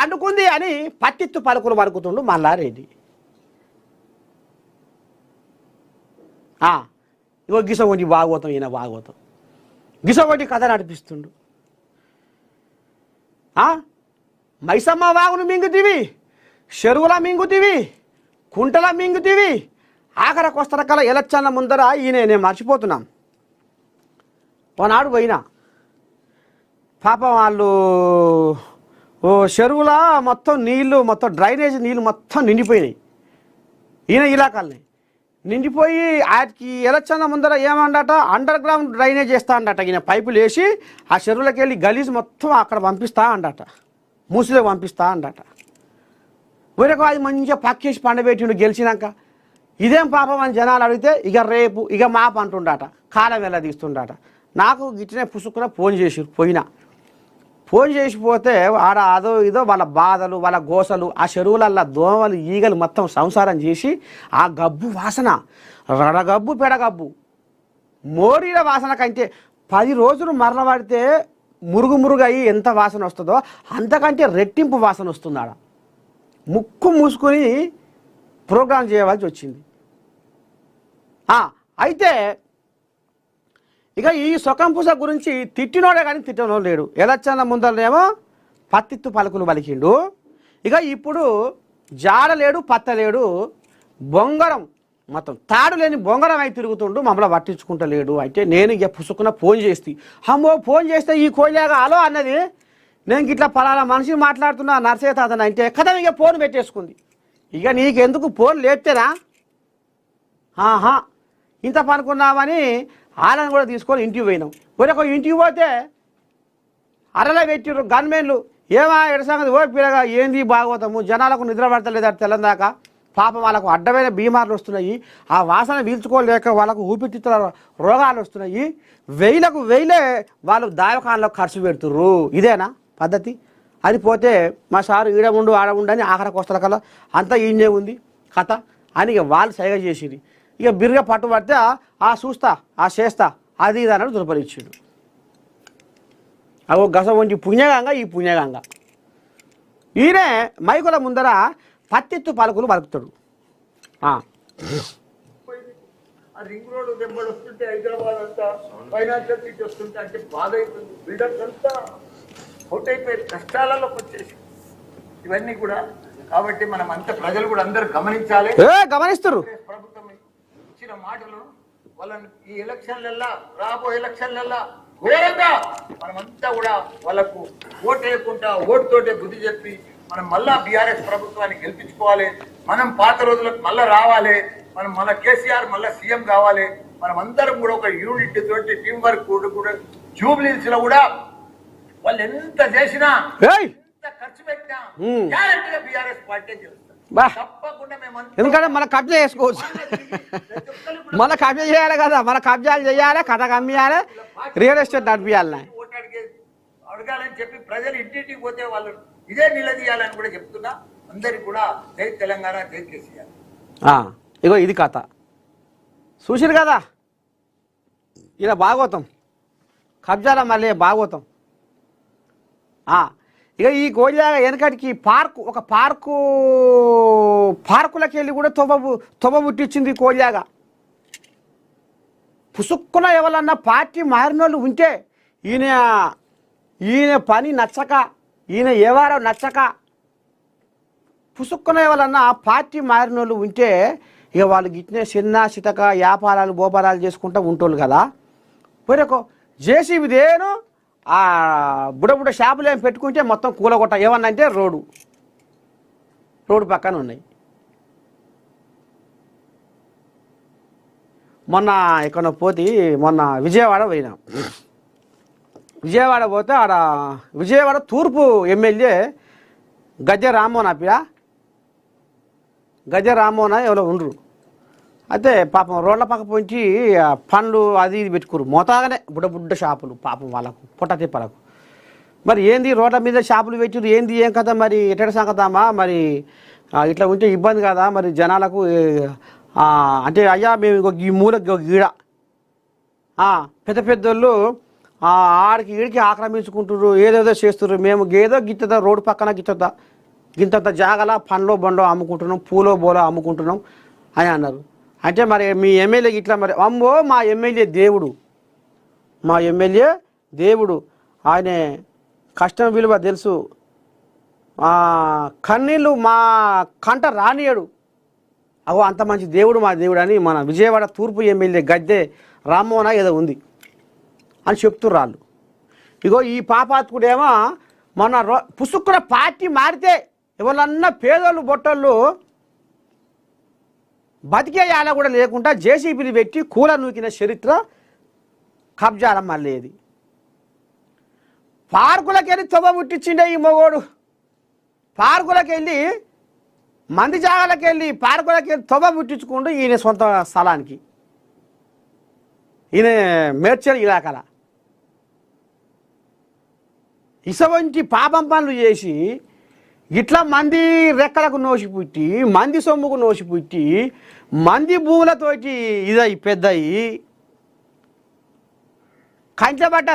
అడ్డుకుంది అని పత్తిత్తు పలుకులు పలుకుతుండు మల్లారెడ్డి. ఇగో గిసగొంటి భాగవతం, ఈయన భాగవతం గిసగొంటి కథ నడిపిస్తుండు. మైసమ్మ వాగును మింగుతీవి, చెరువుల మింగుతీవి, కుంటల మింగుతీవి, ఆఖరికి వస్తరకల ఎలక్షన్ల ముందర ఈయన నేను మర్చిపోతున్నాం. ఓనాడు పోయినా పాపం వాళ్ళు చెరువుల మొత్తం నీళ్ళు, మొత్తం డ్రైనేజ్ నీళ్ళు మొత్తం నిండిపోయినాయి. ఈయన ఇలాకాలని నిండిపోయి ఆయనకి ఎలక్షన్ల ముందర ఏమండట అండర్ గ్రౌండ్ డ్రైనేజ్ చేస్తా అండట. ఈయన పైపులు వేసి ఆ చెరువులకి వెళ్ళి గలీజ్ మొత్తం అక్కడ పంపిస్తా అండట, మూసిలో పంపిస్తా అండట. వేరొక అది మంచిగా పక్కేసి పండబెట్టిండు గెలిచినాక. ఇదేం పాపం అని జనాలు అడిగితే ఇక రేపు ఇక మాప అంటుండట, కాలం ఎలా తీస్తుండట. నాకు గిట్టినే పుసుకున ఫోన్ చేసి ఫోన్ చేసిపోతే ఆడ అదో ఇదో వాళ్ళ బాధలు, వాళ్ళ గోసలు, ఆ చెరువులల్లో దోమలు, ఈగలు మొత్తం సంసారం చేసి ఆ గబ్బు వాసన, రడగబ్బు పెడగబ్బు మోరీల వాసన కంటే 10 రోజులు మరల పడితే మురుగు అయ్యి ఎంత వాసన వస్తుందో అంతకంటే రెట్టింపు వాసన వస్తుంది. ఆడ ముక్కు మూసుకొని ప్రోగ్రాం చేయవలసి వచ్చింది. అయితే ఇక ఈ సుఖం పూస గురించి తిట్టినోడే కానీ తిట్టినోడు లేడు. ఎలక్షన్ల ముందరనేమో పత్తిత్తు పలుకులు పలికిండు, ఇక ఇప్పుడు జాడలేడు పత్తలేడు, బొంగరం మొత్తం తాడు లేని బొంగరం అయి తిరుగుతుండు, మమ్మల్ని పట్టించుకుంటలేడు. అయితే నేను ఇక పుసుకున్న ఫోన్ చేస్తే అమ్మో ఫోన్ చేస్తే ఈ కోయిలాగా అలో అన్నది, నేను ఇట్లా పలానా మనిషిని మాట్లాడుతున్నా నర్సయ్య తాతని అంటే కథ ఇక ఫోన్ పెట్టేసుకుంది. ఇక నీకెందుకు ఫోన్ లేస్తేనా ఇంత పనుకున్నామని వాళ్ళని కూడా తీసుకొని ఇంటికి పోయినాం. ఒక ఇంటికి పోతే అరలో పెట్టిర్రు గన్మెన్లు. ఏమా ఎడసంగతి ఓ పిల్లగా ఏంది భాగవతము, జనాలకు నిద్ర పడతలేదు తెల్లందాకా. పాపం వాళ్ళకు అడ్డమైన బీమార్లు వస్తున్నాయి, ఆ వాసన పీల్చుకోలేక వాళ్ళకు ఊపిరితిత్తుల రోగాలు వస్తున్నాయి. వేలకు వాళ్ళు దావఖానలో ఖర్చు పెడుతుర్రు. ఇదేనా పద్ధతి అని పోతే మా సారు ఈడ ఉండు ఆడ ఉండని ఆఖరికి వస్తల కల్లా అంతా ఈయనే ఉంది కథ అని ఇక వాళ్ళు సైగ చేసిరి. ఇక బిర్గా పట్టుబడితే చూస్తా చేస్తా అది ఇది అన్నాడు దుర్పరిచ్చాడు. అగో గస వంటి పుణ్యగంగా ఈ పుణ్యగంగా ఈయనే మైకుల ముందర పత్తిత్తు పలుకులు పలుకుతాడు. రింగ్ రోడ్ దెబ్బలు వస్తుంటే హైదరాబాద్ అంతా ఫైనాన్షియల్ సిటీ వస్తుంటే అంటే బాధ అవుతుంది. బిల్డర్స్ అంతా అవుట్ అయిపోయి కష్టాలలోకి వచ్చేసి ఇవన్నీ కూడా. కాబట్టి మనం అంతా ప్రజలు కూడా అందరూ గమనించాలి, గమనిస్తారు. ప్రభుత్వం ఇచ్చిన మాటలను వాళ్ళని ఈ ఎలక్షన్లల్లా రాబోయే ఎలక్షన్లల్లా ఘోరంగా మనమంతా కూడా వాళ్ళకు ఓటు వేయకుండా ఓటుతోటే బుద్ధి చెప్పి మనం మళ్ళా బీఆర్ఎస్ ప్రభుత్వాన్ని గెలిపించుకోవాలి. మనం పాత రోజులకు మళ్ళా రావాలి. మనం మళ్ళా కేసీఆర్ మళ్ళా సీఎం కావాలి. మనం అందరం కూడా ఒక యూనిట్ తోటి టీం వర్క్ కూడా జూబ్లీస్ లో కూడా వాళ్ళు ఎంత చేసినా ఎంత ఖర్చు పెట్టినా గ్యారెంటీగా బీఆర్ఎస్ పార్టీ గెలుస్తారు. తప్పకుండా ఎందుకంటే మన కబ్జా చేసుకోవచ్చు, మన కబ్జా చేయాలి కదా, మన కబ్జాలు చేయాలి, కథ కమ్మియాలి, రియల్ ఎస్టేట్ నడిపియాలి. ఓటు అడగాలని చెప్పి ప్రజలు ఇంటింటికి పోతే వాళ్ళు ఇదే నిలదీయాలని కూడా చెప్తున్నా. అందరికి కూడా జై తెలంగాణ, జై కేసీఆర్. ఇగో ఇది కథ చూసిరు కదా, ఇలా భాగవతం కబ్జాల మళ్ళీ భాగవతం. ఇక ఈ కోయిలాగా వెనకటికి ఒక పార్కులకి వెళ్ళి కూడా తొవ్వ పుట్టించింది కోయిలాగా. పుసుక్కున ఎవరన్నా పార్టీ మారినోళ్ళు ఉంటే ఈయన పని నచ్చక, ఈయన ఎవరో నచ్చక పుసుక్కున ఎవరన్నా పార్టీ మారినోళ్ళు ఉంటే ఇక వాళ్ళు గిట్నే చిన్న చితక వ్యాపారాలు బోపారాలు చేసుకుంటూ ఉంటోళ్ళు కదా. పోయినకో జేసీబీదేను బుడబుడ షాపులు ఏమి పెట్టుకుంటే మొత్తం కూలగొట్ట ఏమన్నా అంటే రోడ్డు పక్కన ఉన్నాయి. మొన్న ఇక్కడ పోతే మొన్న విజయవాడ పోయినాం. విజయవాడ పోతే ఆడ విజయవాడ తూర్పు ఎమ్మెల్యే గజ్జ రామ్మోహన్ ఎవరో ఉండరు. అయితే పాపం రోడ్ల పక్క పోయి పండ్లు అది ఇది పెట్టుకురు మోతాగానే బుడ్డ షాపులు. పాపం వాళ్ళకు పొట్ట తిప్పలకు మరి ఏంది రోడ్ల మీద షాపులు పెట్టిరు ఏంది ఏం కదా, మరి ఎట్టడి సంగతామా, మరి ఇట్లా ఉంటే ఇబ్బంది కదా మరి జనాలకు. అంటే అయ్యా మేము ఈ మూల గీడ పెద్దోళ్ళు ఆడికి ఈడికి ఆక్రమించుకుంటుర్రు, ఏదేదో చేస్తుర్రు. మేము ఏదో గిత్తదా రోడ్డు పక్కన గింతంత జాగలా పండ్లో బండ్లో అమ్ముకుంటున్నాం, పూలో బోలో అమ్ముకుంటున్నాం అని అన్నారు. అంటే మరి మీ ఎమ్మెల్యే ఇట్లా మరి అమ్మో మా ఎమ్మెల్యే దేవుడు, ఆయన కష్టం విలువ తెలుసు, కన్నీళ్ళు మా కంట రానియడు. అగో అంత మంచి దేవుడు మా దేవుడు అని మన విజయవాడ తూర్పు ఎమ్మెల్యే గద్దె రామ్మోహన్ ఏదో ఉంది అని చెప్తుర్రు వాళ్ళు. ఇగో ఈ పాపాత్కుడేమో మన పుసుక్కున పార్టీ మారితే ఎవరన్నా పేదోళ్ళు బొట్టోళ్ళు బతికే యాల కూడా లేకుండా జేసీబీలు పెట్టి కూల నూకిన చరిత్ర కబ్జాల మళ్ళేది. పార్కులకెళ్ళి తొవ్వ ముట్టించిండే ఈ మొగోడు. పార్కులకెళ్ళి మంది జాగాలకెళ్ళి పార్కులకెళ్ళి తొవ్వ ముట్టించుకుంటూ ఈయన సొంత స్థలానికి, ఈయన మేడ్చల్ ఇలాకల ఇసవంటి పాపం పనులు చేసి ఇట్లా మంది రెక్కలకు నోసిపుట్టి, మంది సొమ్ముకు నోసిపుట్టి, మంది భూములతోటి ఇదయి పెద్దయి కంట్లబడ్డ